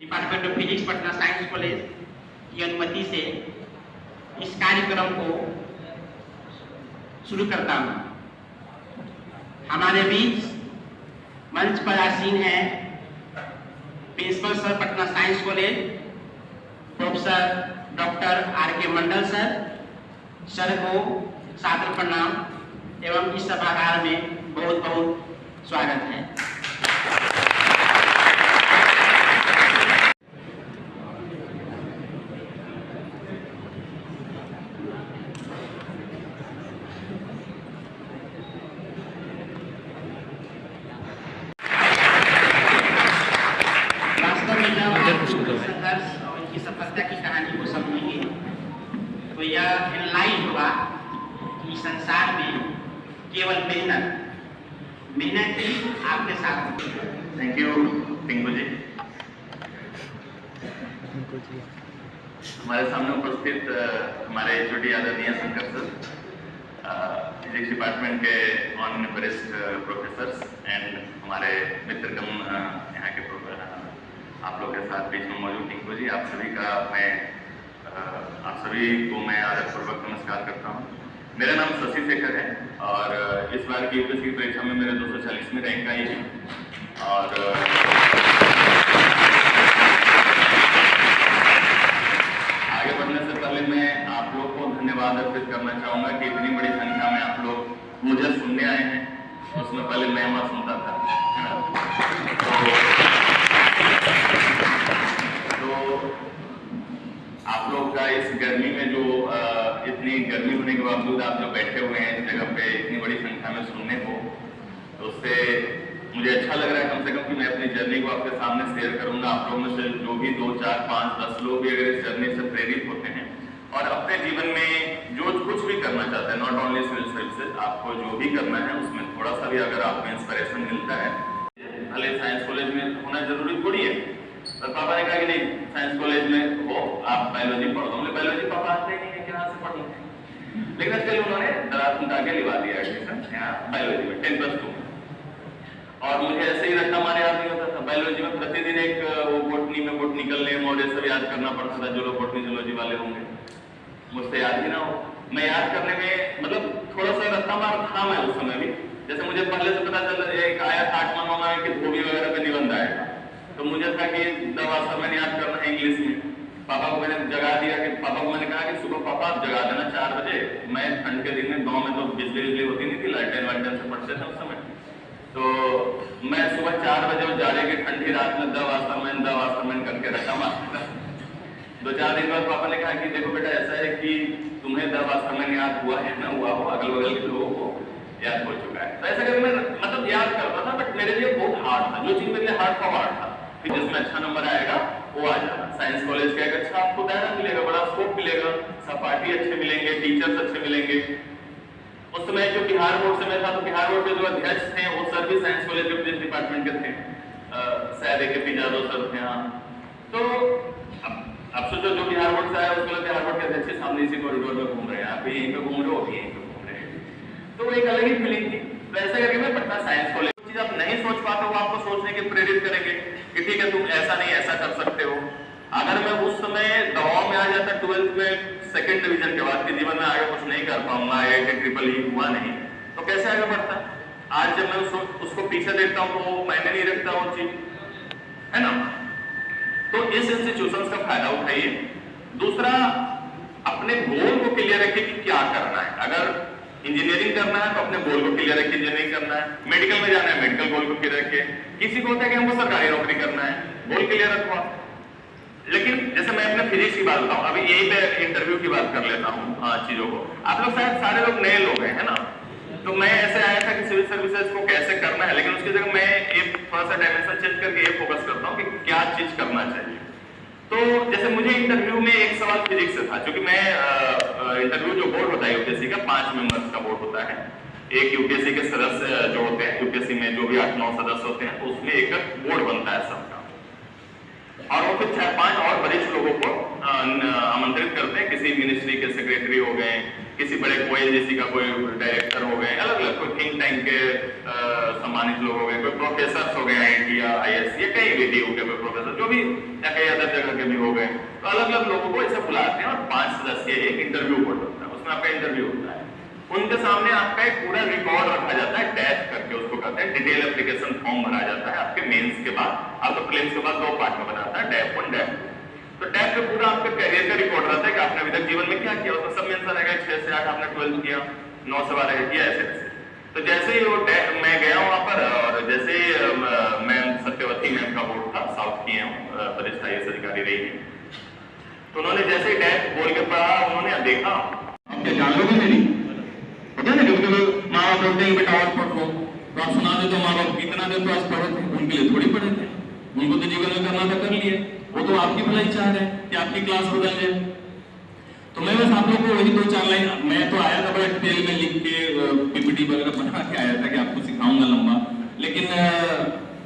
Department of physics Patna science college की अनुमति से इस कार्यक्रम को शुरू करता हूँ। हमारे बीच मंच पर आसीन है principal sir Patna science college professor doctor R K. Mandal sir को सादर प्रणाम एवं इस सभागार में बहुत बहुत स्वागत है। संघर्ष और इनकी सफलता की कहानी को समझेंगे तो यह एनालाइज होगा कि संसार में केवल मेहनत ही आपके साथ। थैंक यू टिंकू जी। हमारे सामने उपस्थित हमारे एचओडी आदरणीय शंकर सर, फिजिक्स डिपार्टमेंट के ऑन वरिष्ठ प्रोफेसर्स एंड हमारे मित्रगण यहाँ के आप लोग के साथ बीच में मौजूद टिंकू जी, आप सभी को मैं आदरपूर्वक नमस्कार करता हूँ। मेरा नाम शशि शेखर है और इस बार की यूपीएससी की परीक्षा में मेरे 240वें रैंक आई है और आगे बढ़ने से पहले मैं आप लोग को धन्यवाद अर्पित करना चाहूँगा कि इतनी बड़ी संख्या में आप लोग मुझे सुनने आए हैं। उसमें पहले मैं वहाँ सुनता था, आप लोग का इस गर्मी में जो इतनी गर्मी होने के बावजूद आप जो बैठे हुए हैं इस जगह पे इतनी बड़ी संख्या में सुनने को, तो उससे मुझे अच्छा लग रहा है कम से कम कि मैं अपनी जर्नी को आपके सामने शेयर करूंगा। आप लोगों में से जो भी 2, 4, 5, 10 लोग भी अगर इस जर्नी से प्रेरित होते हैं और अपने जीवन में जो कुछ भी करना चाहते हैं, नॉट ओनली सिविल सर्विसेज, आपको जो भी करना है उसमें थोड़ा सा भी अगर आपको इंस्पिरेशन मिलता है, भले साइंस कॉलेज में होना जरूरी थोड़ी है। तो पापा ने कहा कि नहीं साइंस कॉलेज में हो आप बायोलॉजी पढ़ दो। बायोलॉजी पापा आते नहीं है कि यहाँ से पढ़ लेंगे, लेकिन आजकल उन्होंने दरार उठा के लिवा दिया एडमिशन यहाँ बायोलॉजी में 10+2 में। और मुझे ऐसे ही रट्टा मारे याद नहीं होता था। बायोलॉजी में प्रतिदिन एक वो बोटनी में बोटनिकल नेम और ये सब याद करना पड़ता था। जो लोग बोटनी जूलॉजी वाले होंगे मुझसे याद ही ना हो, मैं याद करने में मतलब थोड़ा सा रट्टा मार था मैं उस समय भी। जैसे मुझे पहले से पता चल एक आया था 8वां नौवां में कि धोबी वगैरह पे निबंध आएगा, तो मुझे था कि दवा मैंने याद करना है इंग्लिश में। पापा को मैंने जगा दिया कि पापा को मैंने कहा कि सुबह पापा आप जगा देना 4 बजे। मैं ठंड के दिन में गांव में तो बिजली होती नहीं थी, लालटेन वालटेन से पढ़ते थे उस समय। तो मैं सुबह 4 बजे और जाड़े की ठंडी रात में दवास्तमैन करके रखा मारता था। 2-4 दिन बाद पापा ने कहा कि देखो बेटा ऐसा है कि तुम्हें दवास्तमैन याद हुआ है ना हुआ हो, अगल बगल के लोगों को याद हो चुका है। तो ऐसा करके मैं मतलब याद करता था, बट मेरे लिए बहुत हार्ड था। जो चीज मेरे लिए हार्ड था जिसमें अच्छा नंबर आएगा वो आ जाना। साइंस कॉलेज का एक अच्छा आपको दायरा मिलेगा, बड़ा स्कोप मिलेगा, सहपाठी अच्छे मिलेंगे, टीचर्स अच्छे मिलेंगे। उस समय जो बिहार बोर्ड से मैं था, तो बिहार बोर्ड के जो अध्यक्ष थे वो सर भी साइंस कॉलेज के फिजिक्स डिपार्टमेंट के थे, शायद A.K.P. यादव सर थे। हाँ, तो अब सोचो जो बिहार बोर्ड से आया उसको बिहार बोर्ड के अध्यक्ष सामने इसी कॉरिडोर में घूम रहे हैं, आप यहीं पे घूम रहे हो, यहीं पे घूम रहे हैं, तो एक अलग ही फीलिंग थी। तो ऐसा करके मैं पटना साइंस कॉलेज चीज आप नहीं सोच पाते हो आपको सोचने के प्रेरित करेंगे कि ठीक है तुम ऐसा नहीं ऐसा कर सकते हो। अगर मैं उस समय दवाओं में आ जाता 12th में 2nd डिवीजन के बाद के जीवन में आगे कुछ नहीं कर पाऊंगा, IIT ट्रिपल हुआ नहीं, तो कैसे आगे बढ़ता। आज जब मैं उसको पीछे देखता हूँ तो मैंने नहीं रखता वो चीज, है ना। तो इस इंस्टीट्यूशन का फायदा उठाइए। दूसरा, अपने गोल को क्लियर रखिए कि क्या करना है। अगर इंजीनियरिंग करना है तो अपने गोल को क्लियर रखिए, इंजीनियरिंग करना है। मेडिकल में जाना है, मेडिकल गोल को क्लियर रखिए। किसी को होता है कि हमको सरकारी नौकरी करना है, गोल क्लियर रखो। लेकिन जैसे मैं अपने फिजिक्स की बात बताऊं, अभी यही पे इंटरव्यू की बात कर लेता हूँ चीजों को। आप लोग शायद सारे लोग नए लोग हैं, है ना। तो मैं ऐसे आया था कि सिविल सर्विसेज को कैसे करना है, लेकिन उसकी जगह मैं एक थोड़ा सा डायमेंशन चेंज करके ये फोकस करता हूँ कि क्या चीज करना चाहिए। तो जैसे मुझे इंटरव्यू में एक सवाल फिजिक्स से था, क्योंकि मैं इंटरव्यू जो बोर्ड होता है यूपीएससी का 5 मेंबर्स का बोर्ड होता है। एक यूपीएससी के सदस्य जो होते हैं, यूपीएससी में जो भी 8-9 सदस्य होते हैं, तो उसमें एक बोर्ड बनता है सबका, और वो फिर 4-5 और वरिष्ठ लोगों को आमंत्रित करते हैं, किसी मिनिस्ट्री के सेक्रेटरी हो गए, किसी बड़े ONGC का कोई डायरेक्टर हो गए, अलग अलग कोई थिंक टैंक के सम्मानित लोग हो गए, कोई प्रोफेसर हो गए IIT या ISC या कहीं भी DU के कोई प्रोफेसर जो भी या कई अदर जगह के भी हो गए, तो अलग अलग लोगों को ऐसे बुलाते हैं और 5 सदस्यीय एक इंटरव्यू बोर्ड होता है, उसमें आपका इंटरव्यू होता है। उनके सामने आपका एक पूरा रिकॉर्ड रखा जाता है, डैश करके उसको कहते हैं, डिटेल एप्लीकेशन फॉर्म भरा जाता है आपके मेंस के बाद, आपको प्रीलिम्स के बाद 2 पार्ट में बनाता है, डैप 1 डैप 2। तो टैब पे पूरा आपके करियर का रिकॉर्ड रहता है कि आपने अभी तक जीवन में क्या किया, उसमें सब मेंशन रहेगा, 6 से 8 आपने 12 किया, 9 से 12 किया, ऐसे ऐसे। तो जैसे ही वो मैं गया वहां पर और जैसे ही मैम सत्यवती मैम का बोर्ड था, साउथ की हैं, वरिष्ठ IAS अधिकारी रही है, तो उन्होंने जैसे ही टैब बोल के पढ़ा, उन्होंने देखा, आप क्या जान लोगे मेरी, पता है ना, क्योंकि माँ बाप बोलते हैं बेटा और पढ़ लो, तो आप सुना दे तो माँ बाप कितना देर तो आज पढ़े थे, उनके लिए थोड़ी पढ़े थे, उनको तो जीवन में करना था कर लिए, वो तो आपकी भलाई चाह रहे हैं कि आपकी क्लास बदल जाए। तो मैं बस आप लोगों को वही 2-4 लाइन, मैं तो आया था बड़ा डिटेल में लिख के PPT वगैरह बना के आया था कि आपको सिखाऊंगा लंबा, लेकिन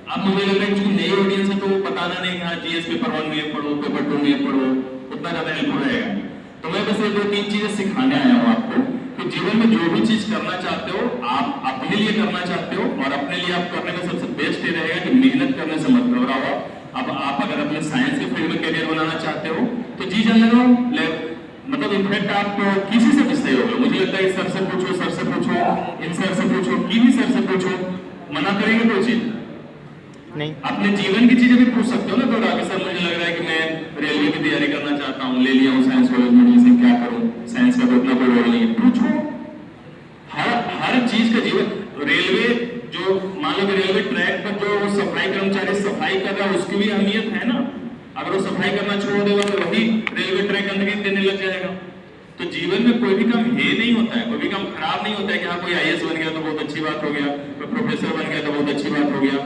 अब मुझे लग रहा है कि नई ऑडियंस है तो बताना नहीं, हाँ GS पेपर 1 में पढ़ो, पेपर 2 में पढ़ो, उतना ज्यादा हेल्पफुल रहेगा। तो मैं बस ये 2-3 चीजें सिखाने आया हूँ आपको कि जीवन में जो भी चीज करना चाहते हो, आप अपने लिए करना चाहते हो, और अपने लिए आप करने में सबसे बेस्ट ये रहेगा कि मेहनत करने से मत घबराओ। अब आप अगर अपने साइंस के फील्ड में करियर बनाना चाहते हो तो जी जान लगाओ, मतलब इनफैक्ट आप किसी से भी सही होगा, मुझे लगता है सर से पूछो, सर से पूछो, इन सर से पूछो, किसी सर से पूछो, मना करेंगे कोई चीज नहीं। अपने जीवन की चीजें भी पूछ सकते हो ना, तो आगे सर मुझे लग रहा है कि मैं रेलवे की तैयारी करना चाहता हूँ, ले लिया हूँ साइंस कॉलेज में एडमिशन, क्या करूँ, साइंस का तो उतना कोई रोल नहीं है, पूछो। हर चीज का जीवन, रेलवे जो मान लो रेलवे ट्रैक पर जो सफाई कर्मचारी सफाई कर रहा है उसकी भी अहमियत है ना, अगर वो सफाई करना छोड़ देगा तो वही रेलवे ट्रैक गंदगी देने लग जाएगा। तो जीवन में कोई भी काम ये नहीं होता है, कोई भी काम खराब नहीं होता है कि हाँ कोई IAS बन गया तो बहुत अच्छी बात हो गया, कोई प्रोफेसर बन गया तो बहुत अच्छी बात हो गया,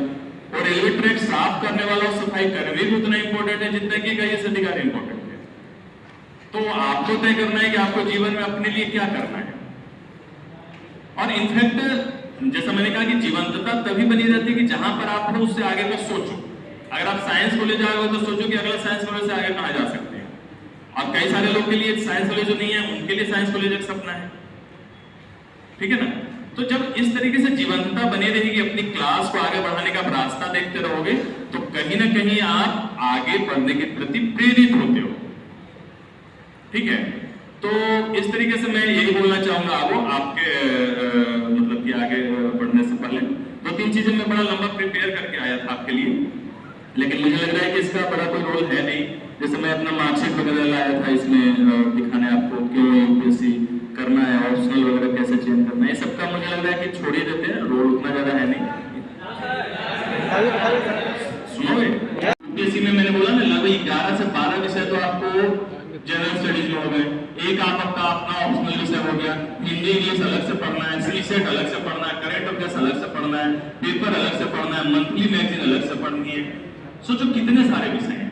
और रेलवे ट्रैक साफ करने वाला और सफाई कर्मी भी उतना इंपॉर्टेंट है जितना कि IAS अधिकारी इंपॉर्टेंट है। तो आपको तय करना है कि आपको जीवन में अपने लिए क्या करना है। और इनफैक्ट जैसा मैंने कहा कि जीवंतता तभी बनी रहती है कि जहां पर आप हो उससे आगे का सोचो। अगर आप साइंस कॉलेज जाओगे तो सोचो कि अगला साइंस कॉलेज से आगे कहां जा सकते हैं। और कई सारे लोग के लिए साइंस कॉलेज जो नहीं है उनके लिए साइंस कॉलेज एक सपना है, ठीक है ना। तो जब इस तरीके से जीवंतता बनी रहेगी, अपनी क्लास को आगे बढ़ाने का रास्ता देखते रहोगे, तो कहीं ना कहीं आप आगे बढ़ने के प्रति प्रेरित होते हो, ठीक है। तो इस तरीके से मैं यही बोलना चाहूंगा आपके मतलब कि आगे बढ़ने से पहले 2-3 चीजें मैं बड़ा लंबा प्रिपेयर करके आया था आपके लिए, लेकिन मुझे लग रहा है कि इसका बड़ा कोई रोल है नहीं। जैसे मैं अपना मार्कशीट वगैरह लाया था इसमें दिखाने आपको क्यों UPSC करना है, ऑप्शनल वगैरह कैसे चेंज करना है, ये सबका मुझे लग रहा है कि छोड़ ही देते हैं, रोल उतना ज्यादा है नहीं। सुनोगे UPSC में मैंने बोला ना लगभग 11 से 12 विषय तो आपको जनरल स्टडीज में हो गए, एक आपका अपना ऑप्शनल विषय हो गया, हिंदी इंग्लिश अलग से पढ़ना है, CSET अलग से पढ़ना है, करंट अफेयर्स अलग से पढ़ना है, पेपर अलग से पढ़ना है, मंथली मैगजीन अलग से पढ़नी है। सोचो कितने सारे विषय हैं,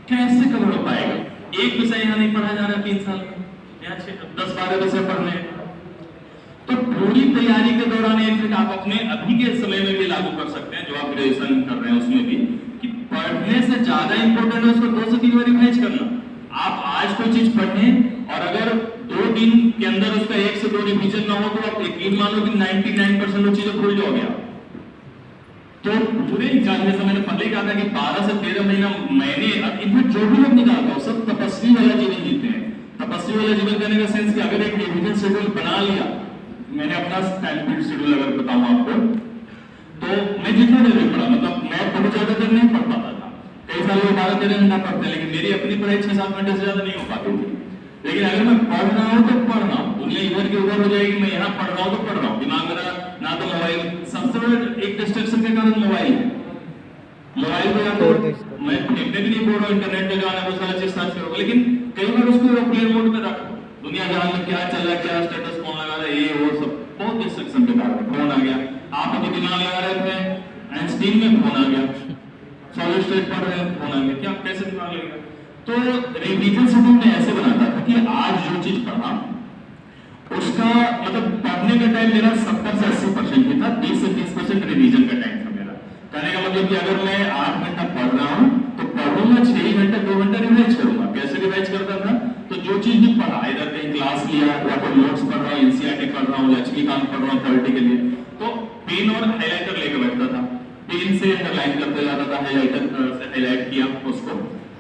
कैसे कवर हो पाएगा। एक विषय यहाँ नहीं पढ़ा जा रहा 3 साल में, यहाँ 10-12 विषय पढ़ने। तो पूरी तैयारी के दौरान एक आप अपने अभी के समय में भी लागू कर सकते हैं, जो आप ग्रेजुएशन कर रहे हैं उसमें भी, कि पढ़ने से ज्यादा इंपॉर्टेंट है उसको 2 से 3 बार रिवाइज करना। आप आज कोई चीज पढ़ें और अगर 2 दिन के अंदर उसका 1 से 2 रिवीजन ना हो तो आप यकीन मानो कि 99% वो चीजें भूल जाओगे आप। तो पूरे एग्जाम में मैंने पहले कहा था कि 12 से 13 महीना मैंने इनफैक्ट जो भी लोग निकालता हूँ सब तपस्वी वाला जीवन जीते हैं। तपस्वी वाला जीवन करने का सेंस कि अगर एक रिवीजन शेड्यूल बना लिया, मैंने अपना टाइम शेड्यूल अगर बताऊं आपको, तो मैं जितना देर में पढ़ा, मतलब मैं बहुत ज्यादा देर नहीं पढ़ पाता था, कई साल लोग 12-13 घंटा पढ़ते हैं, लेकिन मेरी अपनी पढ़ाई 6-7 घंटे से ज्यादा नहीं हो पाती थी। लेकिन अगर मैं पढ़ रहा हूँ तो पढ़ रहा हूँ, दुनिया इधर के उधर हो जाएगी, मैं यहाँ पढ़ रहा हूँ तो पढ़ रहा हूँ, दिमाग मेरा ना तो मोबाइल, सबसे बड़ा एक डिस्ट्रैक्शन के कारण मोबाइल है। मोबाइल को या तो मैं फेंकने भी नहीं बोल रहा हूँ, इंटरनेट पे जाना वो सारा चीज सर्च करोगे, लेकिन कई बार उसको एयरप्लेन मोड में रख दो, दुनिया जहां में क्या चल रहा है, क्या स्टेटस कौन लगा रहा है, ये वो सब बहुत डिस्ट्रैक्शन के कारण फोन आ गया। आप तो दिमाग लगा रहे थे आइंस्टीन में, फोन आ गया, सॉलिड स्टेट पढ़ रहे हैं, फोन आ गया, क्या कैसे दिमाग लगेगा। तो रिवीजन शेड्यूल में ऐसे बनाता था कि आज जो चीज पढ़ा उसका मतलब पढ़ने का टाइम मेरा 70 से 80% ही था, 20 से 30% रिवीजन का टाइम था मेरा। कहने का मतलब कि अगर मैं 8 घंटा पढ़ रहा हूँ तो पढ़ूंगा 6 घंटा 2 घंटा रिवाइज करूंगा। कैसे रिवाइज करता था, तो रजनीकांत पढ़ रहा हूँ 30 के लिए, तो पेन और हाईलाइटर लेकर बैठता था, पेन से अंडरलाइन करते जाता था, हाईलाइटर से हाईलाइट किया उसको,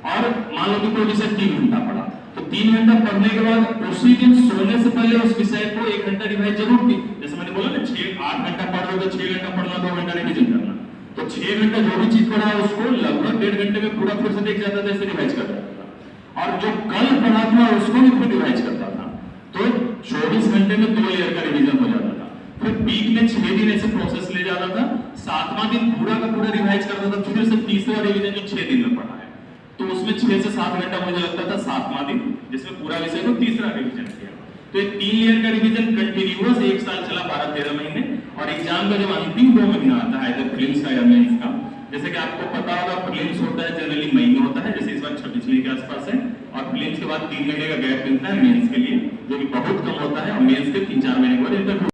और मान लो कि कोई विषय 3 घंटा पढ़ा, तो 3 घंटा पढ़ने के बाद उसी दिन सोने से पहले उस विषय को 1 घंटा रिवाइज जरूर की। जैसे मैंने बोला ना 8 घंटा पढ़ रहे हो तो 6 घंटा पढ़ना, 2 घंटा रिविजन करना, तो 6 घंटा जो भी चीज पढ़ा उसको लगभग 1.5 घंटे में पूरा फिर से देख जाता था, ऐसे रिवाइज कर जाता था, और जो कल पढ़ा था उसको भी फिर रिवाइज करता था, तो 24 घंटे में 2 ईयर का रिवीजन हो जाता था। फिर वीक में 6 दिन ऐसे प्रोसेस ले जाता था, 7वां दिन पूरा का पूरा रिवाइज करता था, फिर से तीसरा रिवीजन जो 6 दिन में पढ़ा है, तो उसमें 6 से 7 घंटा मुझे लगता था 7वां दिन, जिसमें पूरा विषय को तीसरा रिवीजन किया। तो ये 3 ईयर का रिवीजन कंटिन्यूअस 1 साल चला, 12-13 महीने, और एग्जाम का जब अंतिम 2 महीना आता है इधर प्रीलिम्स का या मेंस का, जैसे कि आपको पता होगा प्रीलिम्स होता है जनरली मई में होता है, जैसे इस बार 26 मई के आसपास है, और प्रीलिम्स के बाद 3 महीने का गैप मिलता है मेंस के लिए, जो कि बहुत कम होता है, और मेंस के 3-4 महीने के बाद इंटरव्यू